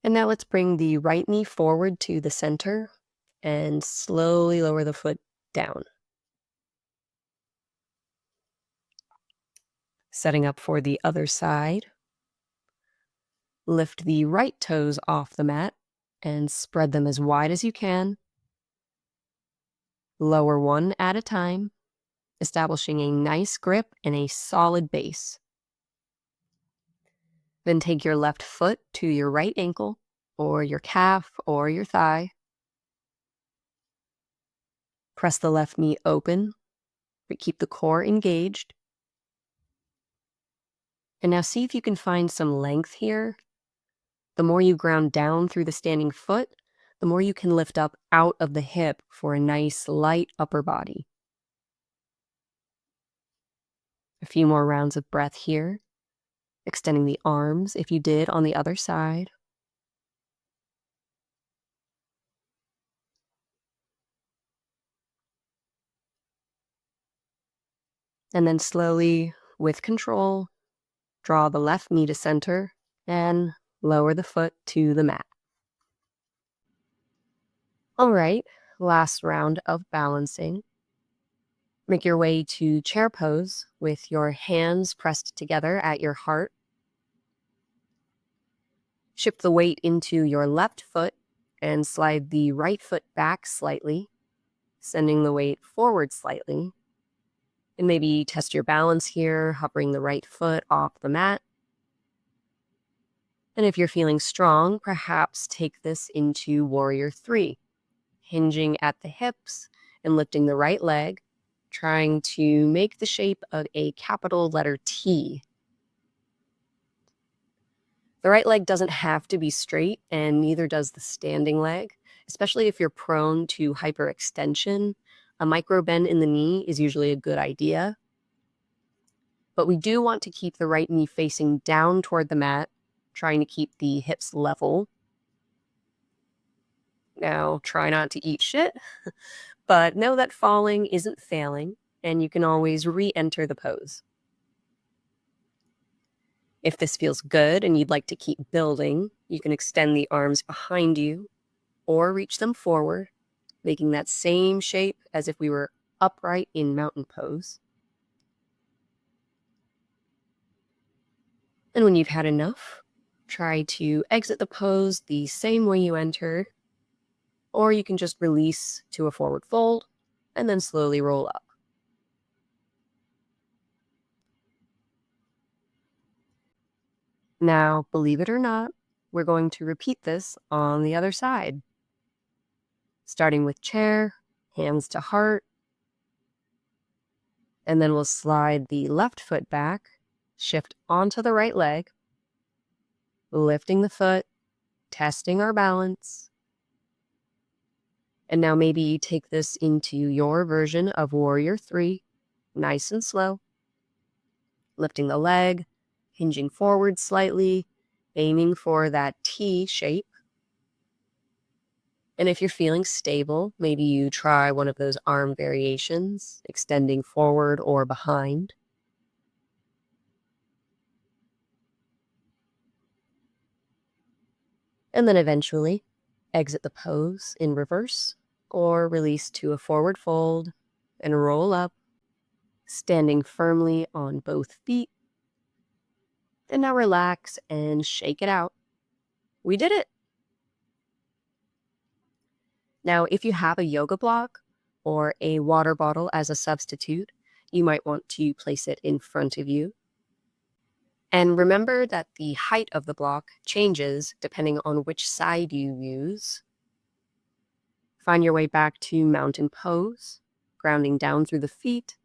And now let's bring the right knee forward to the center and slowly lower the foot down. Setting up for the other side. Lift the right toes off the mat and spread them as wide as you can. Lower one at a time, establishing a nice grip and a solid base. Then take your left foot to your right ankle or your calf or your thigh. Press the left knee open, but keep the core engaged. And now see if you can find some length here. The more you ground down through the standing foot, the more you can lift up out of the hip for a nice light upper body. A few more rounds of breath here, extending the arms if you did on the other side. And then slowly, with control, draw the left knee to center and lower the foot to the mat. All right, last round of balancing. Make your way to chair pose with your hands pressed together at your heart. Shift the weight into your left foot and slide the right foot back slightly, sending the weight forward slightly. And maybe test your balance here, hovering the right foot off the mat. And if you're feeling strong, perhaps take this into Warrior 3, hinging at the hips and lifting the right leg, trying to make the shape of a capital letter T. The right leg doesn't have to be straight, and neither does the standing leg, especially if you're prone to hyperextension. A micro bend in the knee is usually a good idea. But we do want to keep the right knee facing down toward the mat, trying to keep the hips level. Now, try not to eat shit, but know that falling isn't failing, and you can always re-enter the pose. If this feels good and you'd like to keep building, you can extend the arms behind you or reach them forward, making that same shape as if we were upright in mountain pose. And when you've had enough, try to exit the pose the same way you enter, or you can just release to a forward fold and then slowly roll up. Now, believe it or not, we're going to repeat this on the other side. Starting with chair, hands to heart, and then we'll slide the left foot back, shift onto the right leg, lifting the foot, testing our balance. And now maybe take this into your version of Warrior 3, nice and slow. Lifting the leg, hinging forward slightly, aiming for that T shape. And if you're feeling stable, maybe you try one of those arm variations, extending forward or behind. And then eventually exit the pose in reverse or release to a forward fold and roll up, standing firmly on both feet. And now relax and shake it out. We did it. Now, if you have a yoga block or a water bottle as a substitute, you might want to place it in front of you. And remember that the height of the block changes depending on which side you use. Find your way back to mountain pose, grounding down through the feet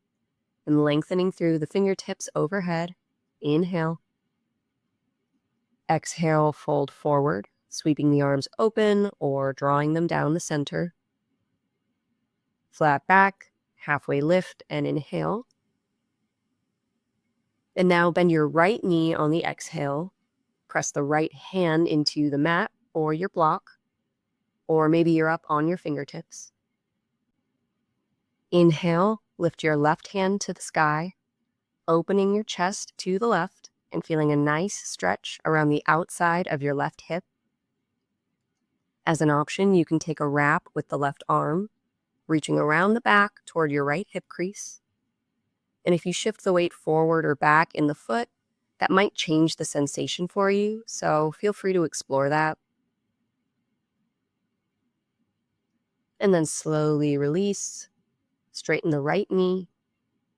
and lengthening through the fingertips overhead. Inhale. Exhale, fold forward, sweeping the arms open or drawing them down the center. Flat back, halfway lift and inhale. And now bend your right knee on the exhale. Press the right hand into the mat or your block, or maybe you're up on your fingertips. Inhale, lift your left hand to the sky, opening your chest to the left and feeling a nice stretch around the outside of your left hip. As an option, you can take a wrap with the left arm, reaching around the back toward your right hip crease. And if you shift the weight forward or back in the foot, that might change the sensation for you, so feel free to explore that. And then slowly release, straighten the right knee,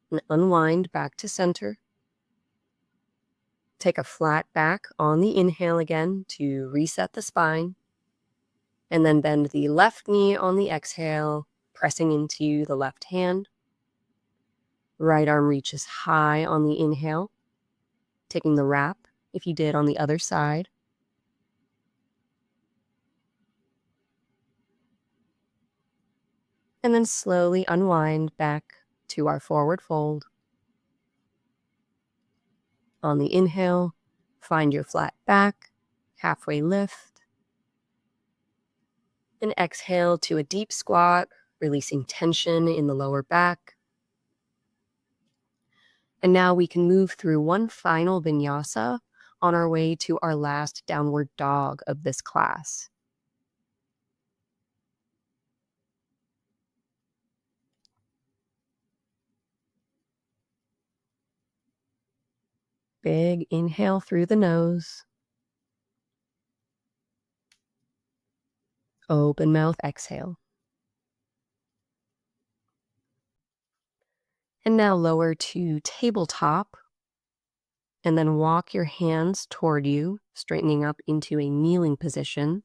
and unwind back to center. Take a flat back on the inhale again to reset the spine. And then bend the left knee on the exhale, pressing into the left hand. Right arm reaches high on the inhale. taking the wrap if you did on the other side. And then slowly unwind back to our forward fold. On the inhale, find your flat back, halfway lift. And exhale to a deep squat, releasing tension in the lower back. And now we can move through one final vinyasa on our way to our last downward dog of this class. Big inhale through the nose. Open mouth exhale. And now lower to tabletop. And then walk your hands toward you, straightening up into a kneeling position.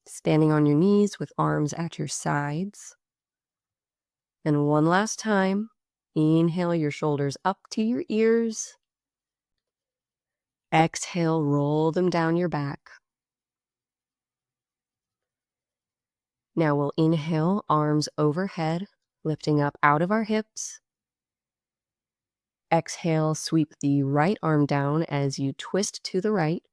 Standing on your knees with arms at your sides. And one last time, inhale your shoulders up to your ears. Exhale, roll them down your back. Now we'll inhale, arms overhead, lifting up out of our hips. Exhale, sweep the right arm down as you twist to the right,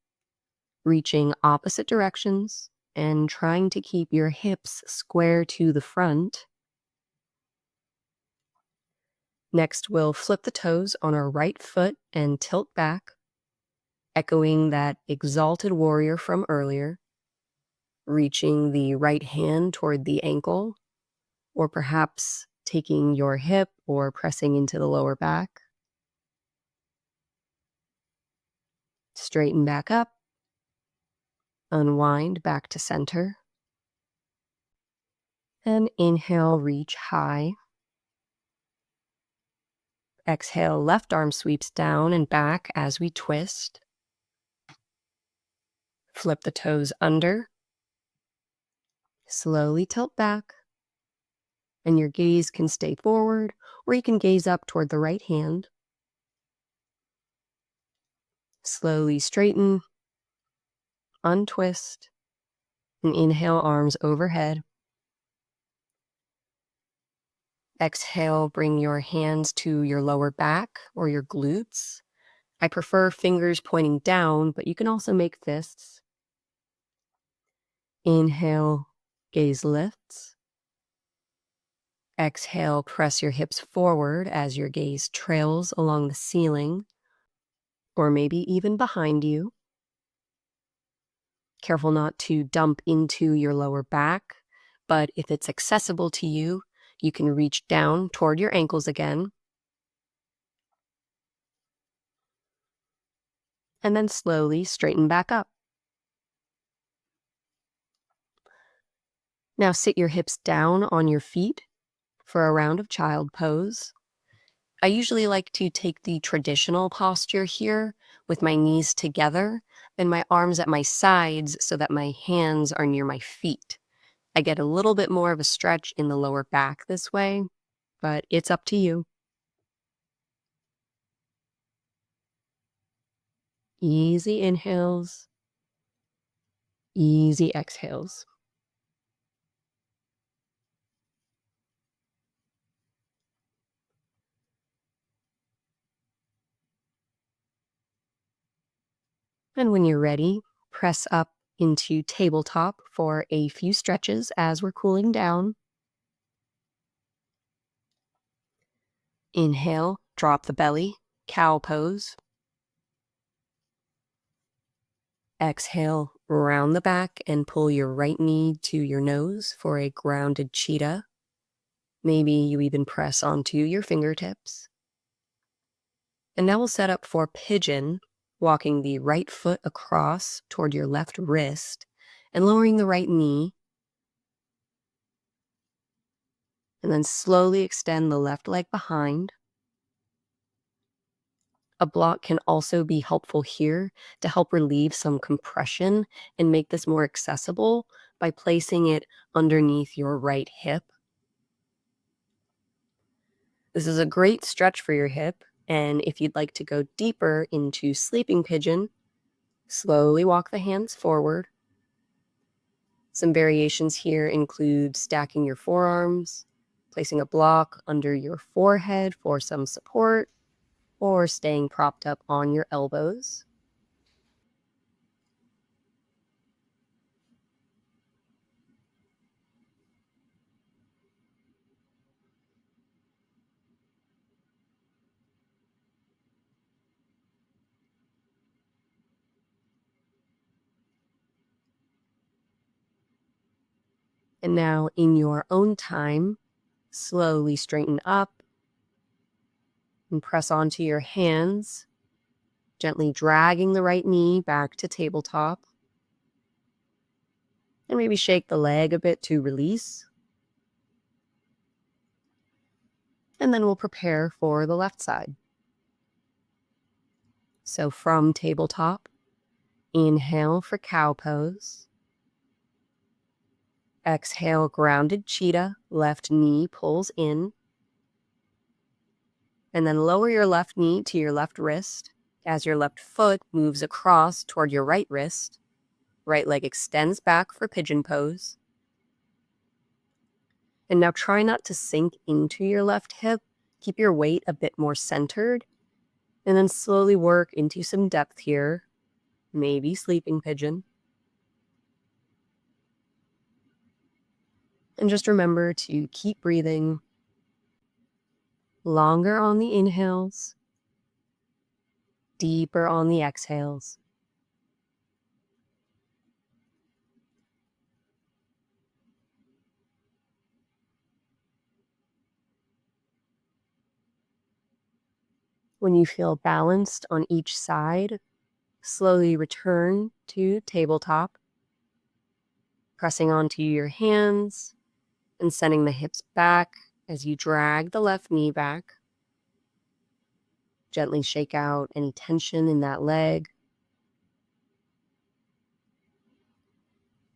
reaching opposite directions and trying to keep your hips square to the front. Next, we'll flip the toes on our right foot and tilt back, echoing that exalted warrior from earlier, reaching the right hand toward the ankle, or perhaps taking your hip or pressing into the lower back. Straighten back up, unwind back to center, and inhale, reach high. Exhale, left arm sweeps down and back as we twist. Flip the toes under. Slowly tilt back, and your gaze can stay forward, or you can gaze up toward the right hand. Slowly straighten, untwist, and inhale, arms overhead. Exhale, bring your hands to your lower back or your glutes. I prefer fingers pointing down, but you can also make fists. Inhale, gaze lifts. Exhale, press your hips forward as your gaze trails along the ceiling, or maybe even behind you. Careful not to dump into your lower back, but if it's accessible to you, you can reach down toward your ankles again. And then slowly straighten back up. Now sit your hips down on your feet for a round of child pose. I usually like to take the traditional posture here with my knees together and my arms at my sides so that my hands are near my feet. I get a little bit more of a stretch in the lower back this way, but it's up to you. Easy inhales, easy exhales. And when you're ready, press up into tabletop for a few stretches as we're cooling down. Inhale, drop the belly, cow pose. Exhale, round the back and pull your right knee to your nose for a grounded cheetah. Maybe you even press onto your fingertips. And now we'll set up for pigeon, walking the right foot across toward your left wrist and lowering the right knee. And then slowly extend the left leg behind. A block can also be helpful here to help relieve some compression and make this more accessible by placing it underneath your right hip. This is a great stretch for your hip, and if you'd like to go deeper into sleeping pigeon, slowly walk the hands forward. Some variations here include stacking your forearms, placing a block under your forehead for some support, or staying propped up on your elbows. And now, in your own time, slowly straighten up and press onto your hands, gently dragging the right knee back to tabletop. And maybe shake the leg a bit to release. And then we'll prepare for the left side. So from tabletop, inhale for cow pose. Exhale, grounded cheetah, left knee pulls in. And then lower your left knee to your left wrist as your left foot moves across toward your right wrist. Right leg extends back for pigeon pose. And now try not to sink into your left hip. Keep your weight a bit more centered. And then slowly work into some depth here. Maybe sleeping pigeon. And just remember to keep breathing longer on the inhales, deeper on the exhales. When you feel balanced on each side, slowly return to tabletop, pressing onto your hands and sending the hips back as you drag the left knee back. Gently shake out any tension in that leg.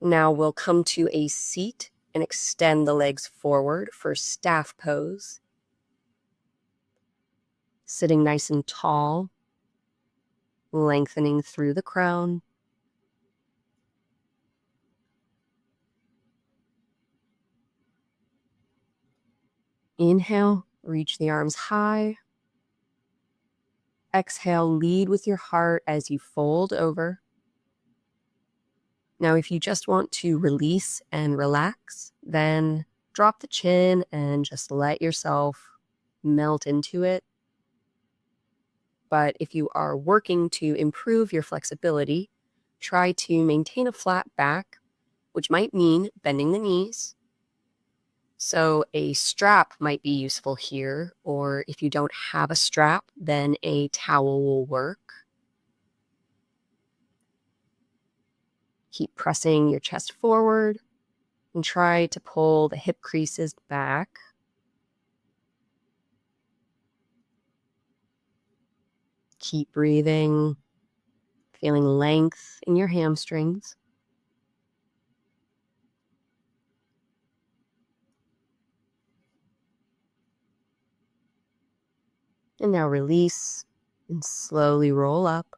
Now we'll come to a seat and extend the legs forward for staff pose. Sitting nice and tall, lengthening through the crown. Inhale, reach the arms high. Exhale, lead with your heart as you fold over. Now, if you just want to release and relax, then drop the chin and just let yourself melt into it. But if you are working to improve your flexibility, try to maintain a flat back, which might mean bending the knees. So a strap might be useful here, or if you don't have a strap, then a towel will work. Keep pressing your chest forward and try to pull the hip creases back. Keep breathing, feeling length in your hamstrings. And now release and slowly roll up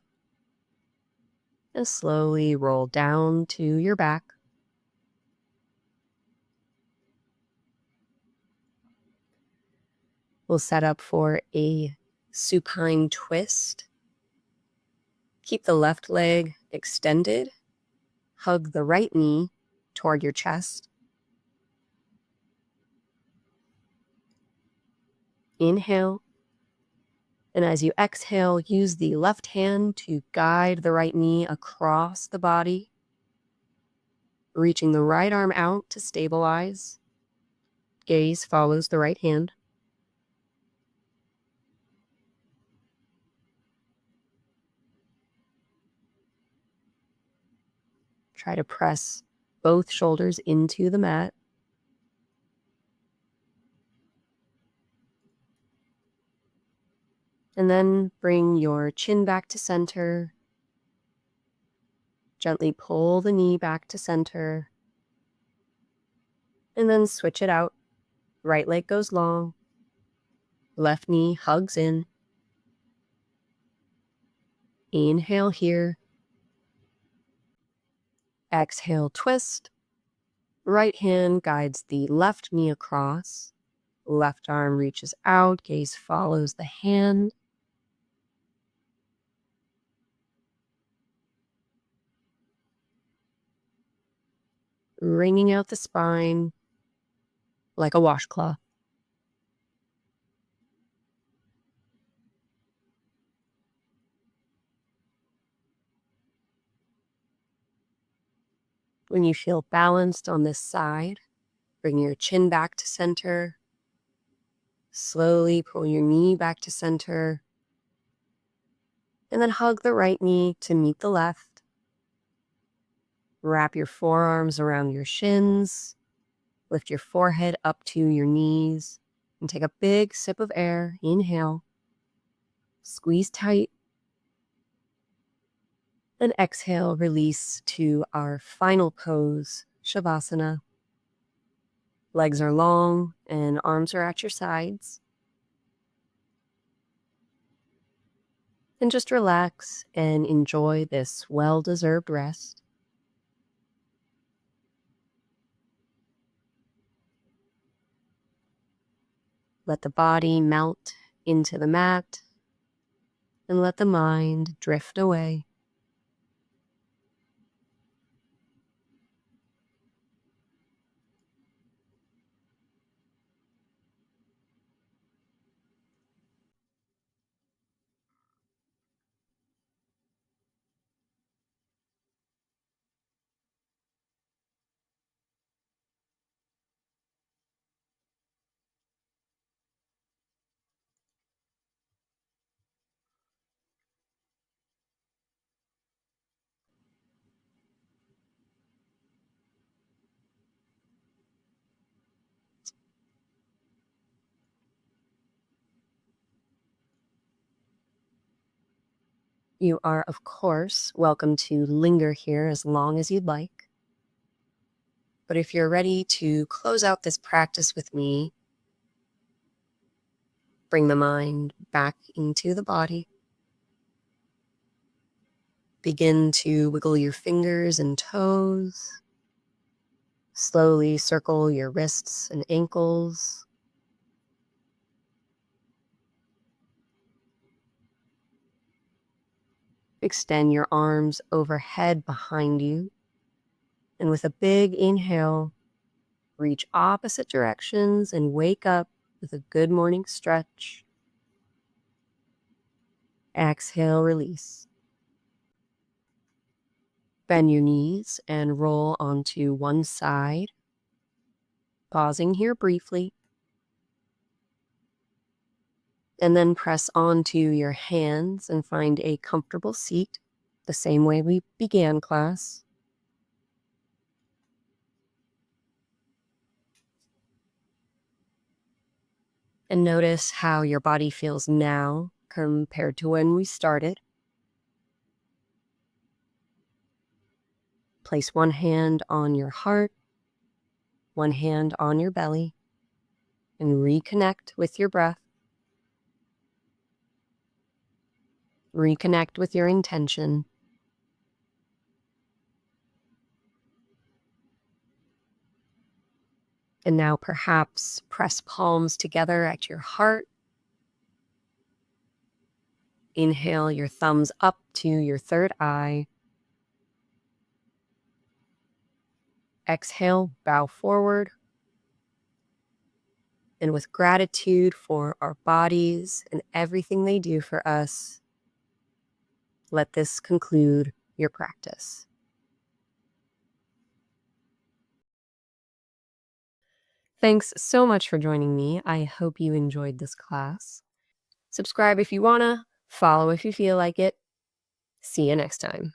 and slowly roll down to your back. We'll set up for a supine twist. Keep the left leg extended. Hug the right knee toward your chest. Inhale. And as you exhale, use the left hand to guide the right knee across the body, reaching the right arm out to stabilize. Gaze follows the right hand. Try to press both shoulders into the mat. And then bring your chin back to center. Gently pull the knee back to center. And then switch it out. Right leg goes long. Left knee hugs in. Inhale here. Exhale, twist. Right hand guides the left knee across. Left arm reaches out, gaze follows the hand. Wringing out the spine like a washcloth. When you feel balanced on this side, bring your chin back to center. Slowly pull your knee back to center. And then hug the right knee to meet the left. Wrap your forearms around your shins. Lift your forehead up to your knees. And take a big sip of air. Inhale. Squeeze tight. And exhale, release to our final pose, Shavasana. Legs are long and arms are at your sides. And just relax and enjoy this well-deserved rest. Let the body melt into the mat and let the mind drift away. You are, of course, welcome to linger here as long as you'd like. But if you're ready to close out this practice with me, bring the mind back into the body. Begin to wiggle your fingers and toes. Slowly circle your wrists and ankles. Extend your arms overhead behind you. And with a big inhale, reach opposite directions and wake up with a good morning stretch. Exhale, release. Bend your knees and roll onto one side. Pausing here briefly. And then press onto your hands and find a comfortable seat, the same way we began class. And notice how your body feels now compared to when we started. Place one hand on your heart, one hand on your belly, and reconnect with your breath. Reconnect with your intention. And now perhaps press palms together at your heart. Inhale your thumbs up to your third eye. Exhale, bow forward. And with gratitude for our bodies and everything they do for us, let this conclude your practice. Thanks so much for joining me. I hope you enjoyed this class. Subscribe if you wanna, follow if you feel like it. See you next time.